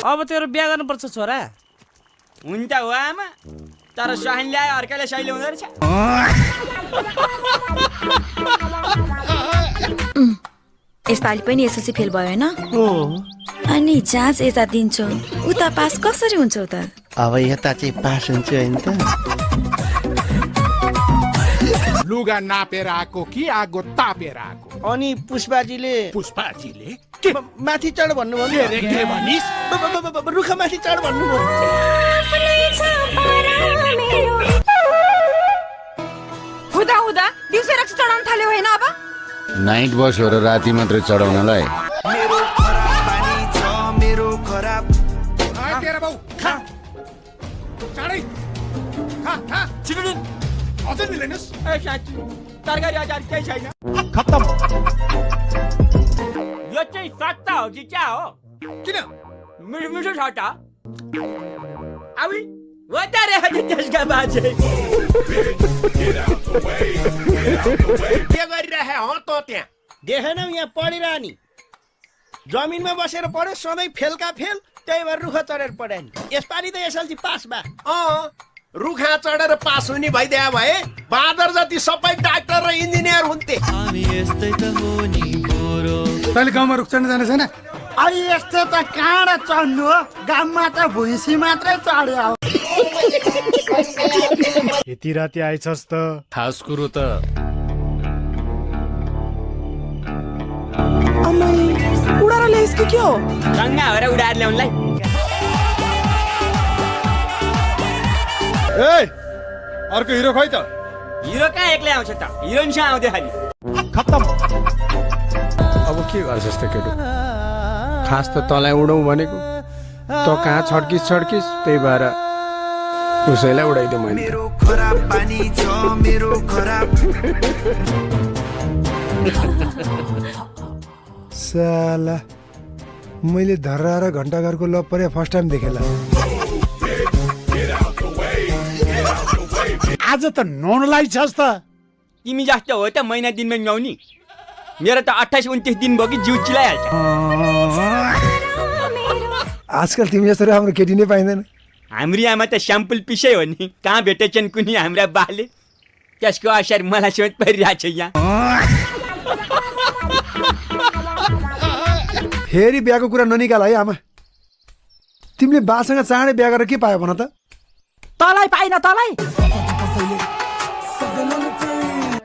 अब तेरो बिहा गर्नुपर्छ छोरा। हुन्छ हो आमा, तर सही ल्याए अर्कैले सही ल्याउँदो रहेछ। यसपालि पनि एसएलसी फेल भयो हैन? अनि जाँच यता दिन्छौ, उता पास कसरी हुन्छ त? अब यता चाहिँ पास हुन्छ हैन त? लुगा नापेर आको कि आगो तापेर आको? अनि पुष्पाजीले के माथि चढ भन्नुभयो। के भनिस्? रुखा माथि चढ भन्नुभयो। हुँदा हुँदा दिउँसै रक्सी चढाउन थाल्यो हैन अब? नाइट बस हो र राति मात्रै चढाउनलाई। मेरो खराब पानी छ मेरो खराब। तेरा बाउ खा चाँडै खा छिटो अझै मिलेनस्। ए साथी, तरकारी अचार केही छैन। खत्तम। यो चाहिँ सट्टा हो कि क्या हो? किन? मिठो मिठो सट्टा। अबि वतारे त्यसका बाजे के गरिरहे हो त त्यहाँ? देखेनौ यहाँ पढिरहनी? जमिनमा बसेर पढ्यो, सधैँ फेलका फेल, त्यही भएर रुखा चढेर पढ्यो नि। यसपालि त एसएलसी पास बा। रुखा चढेर पास हुने भइदिया भए बाँदर जति सबै डाक्टर र इन्जिनियर हुन्थे। तैँले गाउँमा रुख चढ्न जाने छैन? अहिले यस्तो त काँडा चढ्नु हो, गाउँमा त भुइँसी मात्रै चढ्यो। यति राति आइछस् त? खास कुरो त उडाएर ल्याइस् कि के हो? गङ्गा भएर उडाएर ल्याउनलाई। ए अर्को हिरो खै त? हिरो कहाँ एक्लै आउँछ त? हिरोइनसँग आउँदै खालि। खत्तम। अब के गर्छस् त केटो? खास त तँलाई उडौँ भनेको, त कहाँ छड्किस त्यही भएर उसैलाई उडाइदियो मैले। मेरो खराब पानी छ मेरो खराब। साला मैले धर्रा र घण्टाघरको लप परे फर्स्ट टाइम देखेला। आज त नौनलाई छस् त? तिमी जस्तो हो त महिना दिनमा नुहाउने? मेरो त 28-29 दिन भयो कि जिउ चिलाइहाल्छ। आजकल तिमी जस्तो राम्रो केटी नै पाइँदैन। हाम्री आमा त स्याम्पल पिसै हो नि, कहाँ भेटेछन् कुनै हाम्रा बाले? त्यसको असर मलाई सोच परिरहेछ यहाँ। फेरि बिहाको कुरा ननिकाल है आमा। तिमीले बासँग चाँडै बिहा गरेर के पायो भन त? तलाई पाइन तलाई।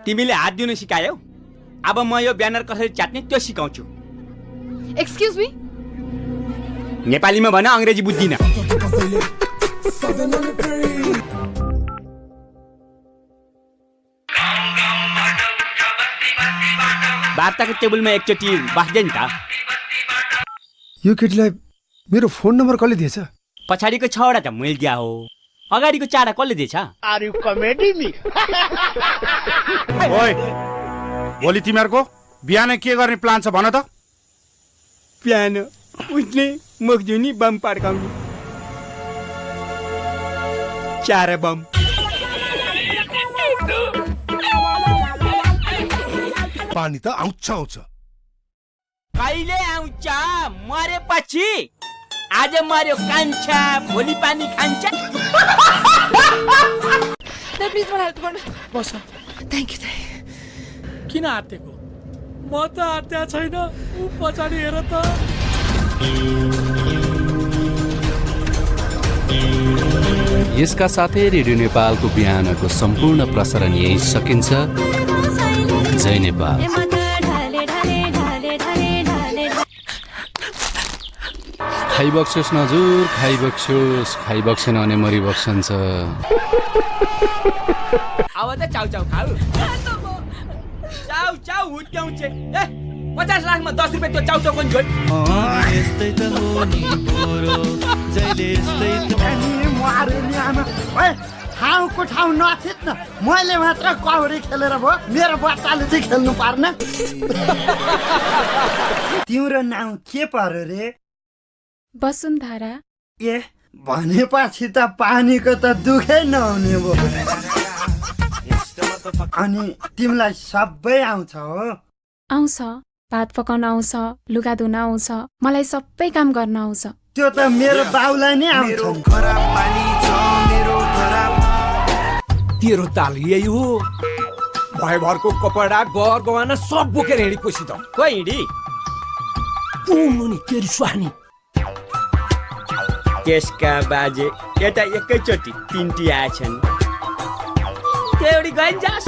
तिमीले हात दिनु सिकायौ, अब म यो ब्यानर कसरी च्यात्ने त्यो सिकाउँछु। Excuse me? नेपालीमा भन, अङ्ग्रेजी बुझ्दिन। वार्ताको टेबलमा एकचोटि बस्दैन त? यो केटीलाई मेरो फोन नम्बर कसले दिएछ? पछाडिको 6वटा त मैले दिया हो, अगाडिको 4वटा कसले दिएछ? Are you comedy me? ओइ, भोलि तिमीहरूको बिहान के गर्ने प्लान छ भन त? पियानो उठ्ने, मुख धुने, बम पड्काउने। 4 बम। पानी त आउँछ। कहिले आउँछ? मरेपछि। आज मर्यो कान्छ, भोलि पानी खान्छ। प्लिज मलाई हेल्प गर्नु। बस। Thank you. किन आत्तेको? म त आत्या छैन, ऊ पछाडि हेर त। यसका साथै रेडियो नेपालको बिहानको सम्पूर्ण प्रसारण यही सकिन्छ। जय नेपाल। खाइबक्सोस् नजुर, खाइबक्सेन भने मरिबक्सन्छ। अब त चाउ खाऊ। चाउ हुट्याउँछ। ए 50 लाखमा 10 रुपियाँ त्यो चाउ पनि छोड। यस्तै त हो नि पोरो, जहिले यस्तै त नि मारे नि आमा। ओए ठाउँको ठाउँ नथित न, मैले मात्र कौडी खेलेर भयो, मेरो बच्चाले चाहिँ खेल्नु पर्ने। तिम्रो नाम के पर्यो रे? वसुन्धरा। ए भनेपछि त पानीको त दुखै नहुने भयो। अनि तिमीलाई सबै आउँछ हो? आउँछ, भात पकाउन आउँछ, लुगा धुन आउँछ, मलाई सबै काम गर्न आउँछ। त्यो त मेरो बाउलाई नै आउँछ। तेरो ताल यही हो, भयभरको कपडा घर गवाना सब बोकेर हिँडी त को हिँडी पुग्नु नि तेरी स्वानी। त्यसका बाजे यता एकैचोटि तिनटी आएछन्, एउटी गइन जास।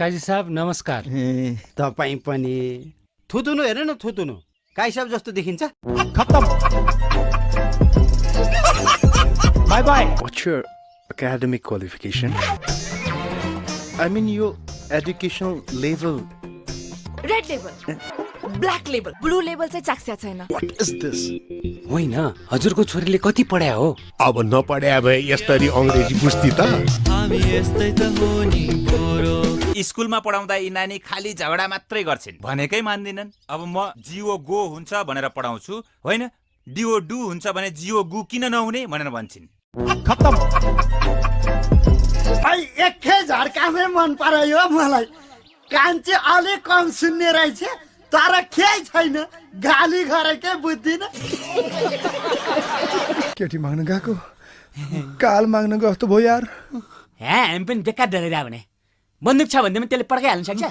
काजी साहब नमस्कार। तपाईँ पनि थुतुनु हेर्नु न, थुतुनु काई साहब जस्तो देखिन्छ। खत्तम। Bye bye. What's your academic qualification? I mean your educational level. Red level, black level, blue level चाहिँ चाख्या छैन। What is this? होइन, हजुरको छोरीले कति पढ्या हो? अब नपढ्या भए यसरी अंग्रेजी बुझ्ती त। हामी यस्तै त हो नि पोरो। स्कुलमा पढाउँदा यी नानी खाली झगडा मात्रै गर्छिन्, भनेकै मान्दिनन्। अब म जिओ गो हुन्छ भनेर पढाउँछु, होइन डिओ डु हुन्छ भने जिओ गु किन नहुने भनेर भन्छन्। खत्तम। एकै झर्कामै मन पर्यो मलाई। कान चाहिँ अलिक कम सुन्ने रहेछ, तर केही छैन, गाली गरेकै बुझ्दिन। केटी माग्न गएको काल माग्न गयो जस्तो भयो यार। हामी पनि बेकार डराइरह भने बन्दुक छ भन्दैमा त्यसले पड्काइहाल्नु सक्छ।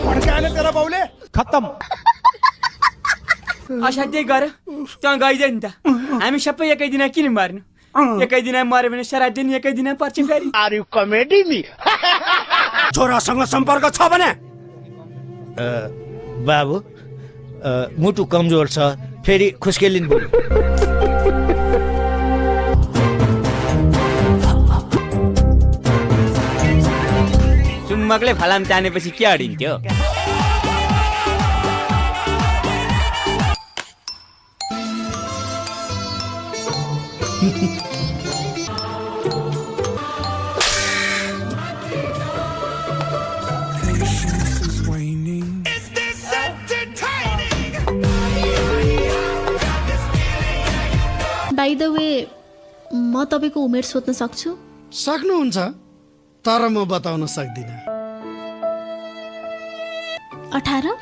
पड्काएन तेरो बाउले। खत्तम। असाध्यै गर त्यहाँ गइदियो नि त, हामी सबै एकै दिन किन मर्नु? एकै दिन मर्यो भने सारा दिन एकै दिन पर्छ फेरि। Are you comedy me? छोरासँग सम्पर्क छ भने? बाबु मुटु कमजोर छ, फेरि खुस्केलिन बोल्यो। चुम्बकले फलाम तानेपछि के अडिन्थ्यो? बाइ द वे, म तपाईँको उमेर सोध्न सक्छु? सक्नुहुन्छ, तर म बताउन सक्दिनँ। 18?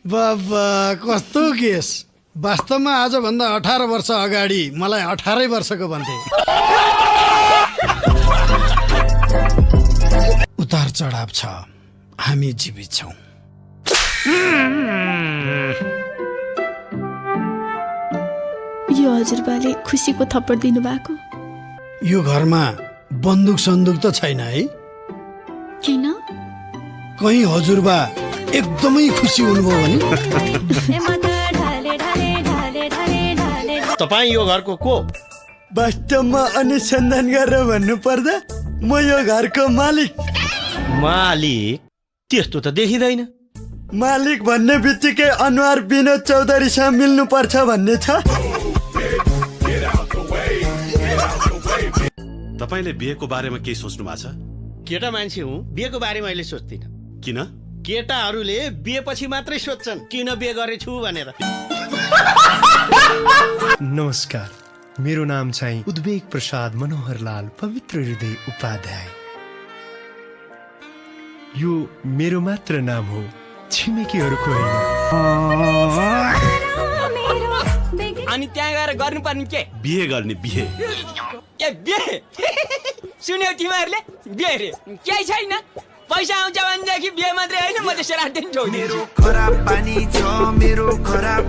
बाबा कस्तो केस! वास्तवमा आजभन्दा 18 वर्ष अगाडि मलाई 18 वर्षको भन्थे। उतार चढाव छ, हामी जीवित छौँ। यो हजुरबाले खुसीको थप्पड दिनुभएको? यो घरमा बन्दुक सन्दुक त छैन है? किन? कहीँ हजुरबा एकदमै खुसी हुनुभयो भने? तपाईँ यो घरको को? वास्तवमा अनुसन्धान गरेर भन्नु पर्दा म यो घरको मालिक। मालिक? त्यस्तो त देखिँदैन। मालिक भन्ने बित्तिकै अनुहार विनोद चौधरीसँग मिल्नु पर्छ भन्ने छ। तपाईले बिहेको बारेमा के सोच्नु भएको छ? केटा मान्छे हुँ, बिहेको बारेमा अहिले सोच्दिनँ। किन? केटाहरूले बिहेपछि मात्रै सोध्छन् किन बिहे गरेछु भनेर। नमस्कार, मेरो नाम चाहिँ उद्वेग प्रसाद मनोहरलाल पवित्र हृदय उपाध्याय। यो मेरो मात्र नाम हो, छिमेकीहरूको होइन। अनि त्यहाँ गएर गर्नुपर्ने के? बिहे गर्ने। बिहे? ए बिहे? सुन्यौ तिमीहरूले? बिहे रे केही छैन, पैसा आउँछ भनेदेखि बिहे मात्रै होइन, म त श्राद्ध पनि ठोक्दिन्छु। खराब पानी छ मेरो खराब।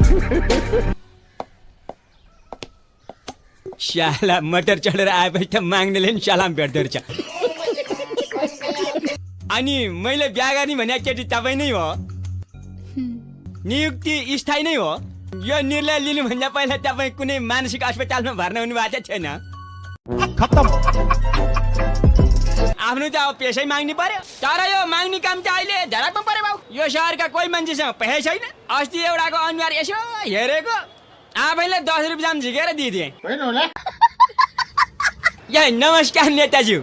शाला मटर चढेर आएपछि त माग्नेले नि सलाम भेट्दो रहेछ। अनि मैले बिहा गर्ने भने केटी तपाईँ नै हो? नियुक्ति स्थायी नै हो? यो निर्णय लिनुभन्दा पहिला तपाईँ कुनै मानसिक अस्पतालमा भर्ना हुनु भएको थिएन? खत्तम। आफ्नो त अब पैसै माग्नु पर्यो, तर यो माग्ने काम त अहिले धराकमा पर्यो बाउ। यो सहरका कोही मान्छेसँग पैसै छैन। अस्ति एउटाको अनुहार यसो हेरेको, आफैले 10 रुपियाँ झिकेर दिइदिए। नमस्कार नेताज्यू।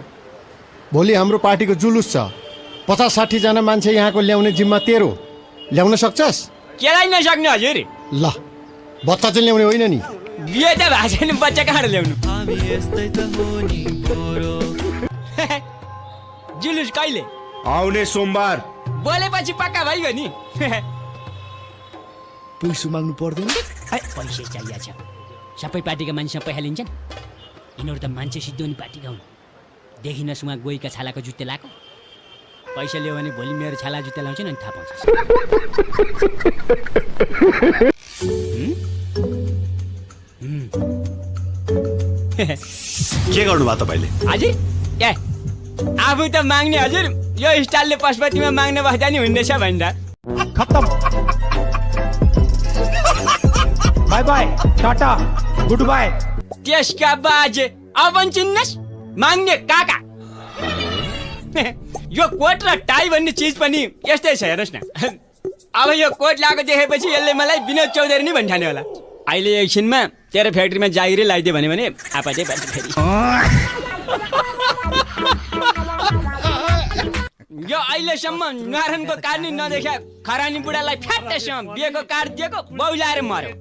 भोलि हाम्रो पार्टीको जुलुस छ, 50-60 जना मान्छे यहाँको ल्याउने जिम्मा तेरो। ल्याउन सक्छस्? केलाई नसक्ने हजुर? ल, बच्चा चाहिँ ल्याउने होइन नि? बिहे त भएको छैन, बच्चा कहाँ ल्याउनु? जुलुस कहिले आउने सोमबार बोलेपछि पक्का भइगयो नि पैसा माग्नु पर्दैन पैसा चाहिएको छ सबै पार्टीका मान्छे पैसा लिन्छन् यिनीहरू त मान्छे सिद्धोनी पार्टीका हुन् देखिनस् उहाँ गोहीका छालाको जुत्ते लाएको पैसा ल्यायो भने भोलि मेरो छाला जुत्ते लाउँछ नि थाहा पाउँछ के गर्नु भयो तपाईँले हजुर ए आफू त माग्ने हजुर यो स्टाइलले पशुपतिमा माग्ने बस्दा नि हुँदैछ भन्दा खत्तम bye bye tata good bye त्यसका बाजे अब चिन्नस् माग्ने काका यो कोट र टाई भन्ने चिज पनि यस्तै छ हेर्नुहोस् न अब यो कोट लगाएको देखेपछि यसले मलाई विनोद चौधरी नै भन्ठाने होला अहिले एकछिनमा तेरो फ्याक्ट्रीमा जागिरै लगाइदियो भने आपदै पर्छ फेरि यो अहिलेसम्म नारायणको कार्ड नदेखा खरानी बुढालाई फ्याट्टैसँग बिहेको कार्ड दिएको बाउ ल्याएर मर्यो